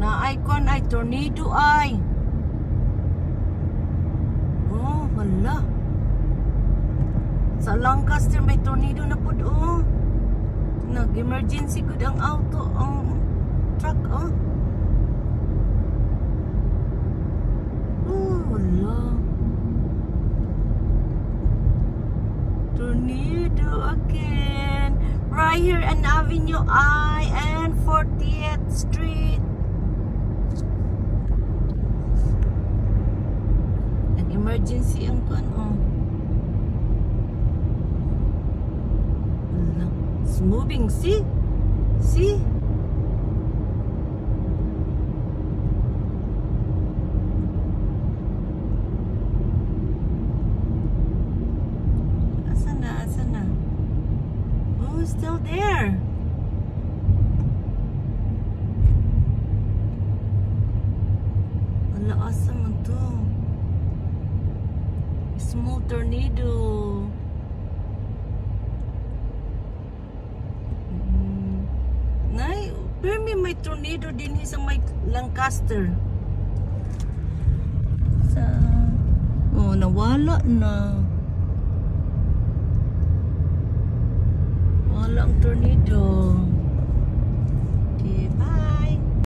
na ay kon ay tornado ay. Oh, wala. Sa Lancaster may tornado na pud oh. Nag-emergency gud ang auto, ang truck oh. Oh, wala. Tornado again. Right here on Avenue I and 40th Street. Nag-emergency ang kuan oh. Wala. It's moving, see? See? Asan na? Oh, still there. Wala, asa man to? Small tornado. Nay, pero may tornado din sa may Lancaster. Oh, nawala na.